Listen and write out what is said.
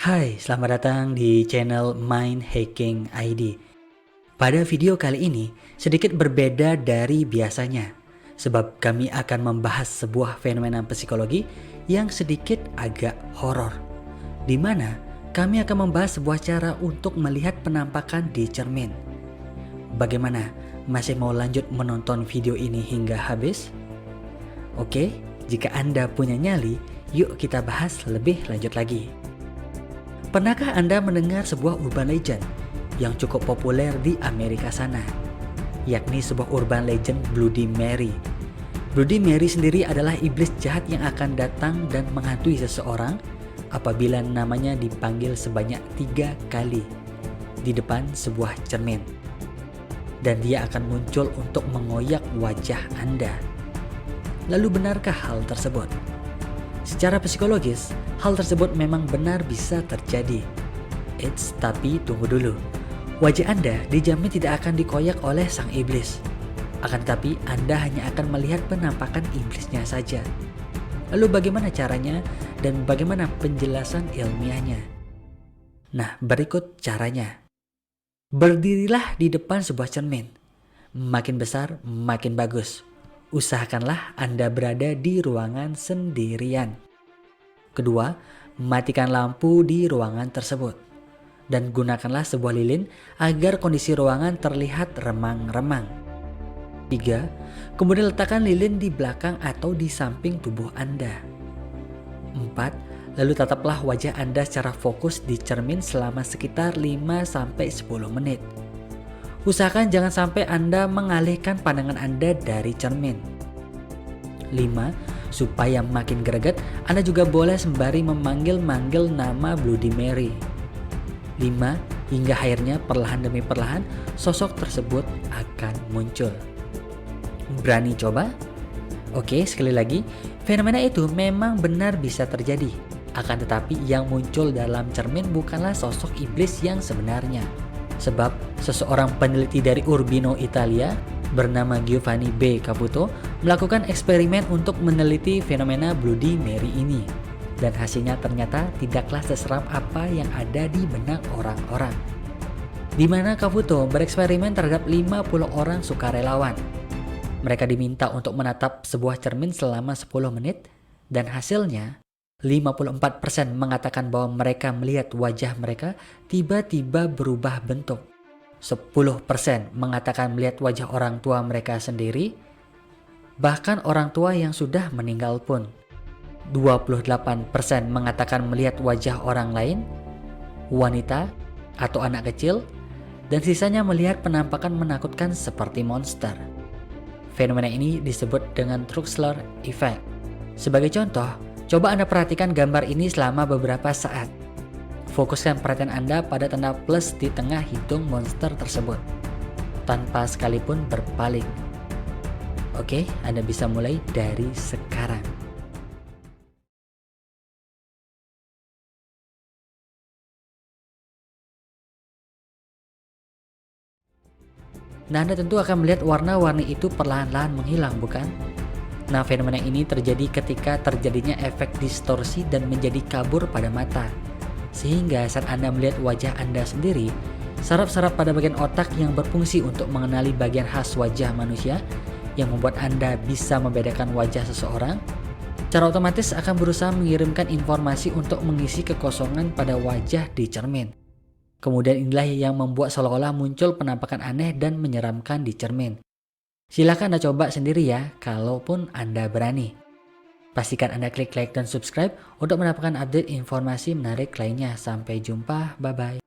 Hai, selamat datang di channel Mind Hacking ID. Pada video kali ini sedikit berbeda dari biasanya, sebab kami akan membahas sebuah fenomena psikologi yang sedikit agak horor, di mana kami akan membahas sebuah cara untuk melihat penampakan di cermin. Bagaimana? Masih mau lanjut menonton video ini hingga habis? Oke, jika Anda punya nyali, yuk kita bahas lebih lanjut lagi. Pernahkah Anda mendengar sebuah urban legend yang cukup populer di Amerika sana, yakni sebuah urban legend Bloody Mary? Bloody Mary sendiri adalah iblis jahat yang akan datang dan menghantui seseorang apabila namanya dipanggil sebanyak 3 kali di depan sebuah cermin. Dan dia akan muncul untuk mengoyak wajah Anda. Lalu benarkah hal tersebut? Secara psikologis, hal tersebut memang benar bisa terjadi. Tapi tunggu dulu. Wajah Anda dijamin tidak akan dikoyak oleh sang iblis. Akan tetapi Anda hanya akan melihat penampakan iblisnya saja. Lalu bagaimana caranya dan bagaimana penjelasan ilmiahnya? Nah, berikut caranya. Berdirilah di depan sebuah cermin. Makin besar, makin bagus. Usahakanlah Anda berada di ruangan sendirian. Kedua, matikan lampu di ruangan tersebut. Dan gunakanlah sebuah lilin agar kondisi ruangan terlihat remang-remang. 3. Kemudian letakkan lilin di belakang atau di samping tubuh Anda. 4. Lalu tataplah wajah Anda secara fokus di cermin selama sekitar 5-10 menit. Usahakan jangan sampai Anda mengalihkan pandangan Anda dari cermin. 5. Supaya makin greget, Anda juga boleh sembari memanggil-manggil nama Bloody Mary. 5. Hingga akhirnya perlahan demi perlahan sosok tersebut akan muncul. Berani coba? Oke, sekali lagi, fenomena itu memang benar bisa terjadi. Akan tetapi yang muncul dalam cermin bukanlah sosok iblis yang sebenarnya. Sebab seseorang peneliti dari Urbino, Italia bernama Giovanni B. Caputo melakukan eksperimen untuk meneliti fenomena Bloody Mary ini. Dan hasilnya ternyata tidaklah seseram apa yang ada di benak orang-orang. Di mana Caputo bereksperimen terhadap 50 orang sukarelawan. Mereka diminta untuk menatap sebuah cermin selama 10 menit dan hasilnya 54% mengatakan bahwa mereka melihat wajah mereka tiba-tiba berubah bentuk. 10% mengatakan melihat wajah orang tua mereka sendiri, bahkan orang tua yang sudah meninggal pun. 28% mengatakan melihat wajah orang lain, wanita atau anak kecil, dan sisanya melihat penampakan menakutkan seperti monster. Fenomena ini disebut dengan Troxler Effect. Sebagai contoh, coba Anda perhatikan gambar ini selama beberapa saat. Fokuskan perhatian Anda pada tanda plus di tengah hidung monster tersebut, tanpa sekalipun berpaling. Oke, Anda bisa mulai dari sekarang. Nah, Anda tentu akan melihat warna-warni itu perlahan-lahan menghilang, bukan? Nah, fenomena ini terjadi ketika terjadinya efek distorsi dan menjadi kabur pada mata. Sehingga saat Anda melihat wajah Anda sendiri, saraf-saraf pada bagian otak yang berfungsi untuk mengenali bagian khas wajah manusia yang membuat Anda bisa membedakan wajah seseorang, secara otomatis akan berusaha mengirimkan informasi untuk mengisi kekosongan pada wajah di cermin. Kemudian inilah yang membuat seolah-olah muncul penampakan aneh dan menyeramkan di cermin. Silahkan Anda coba sendiri ya, kalaupun Anda berani. Pastikan Anda klik like dan subscribe untuk mendapatkan update informasi menarik lainnya. Sampai jumpa, bye-bye.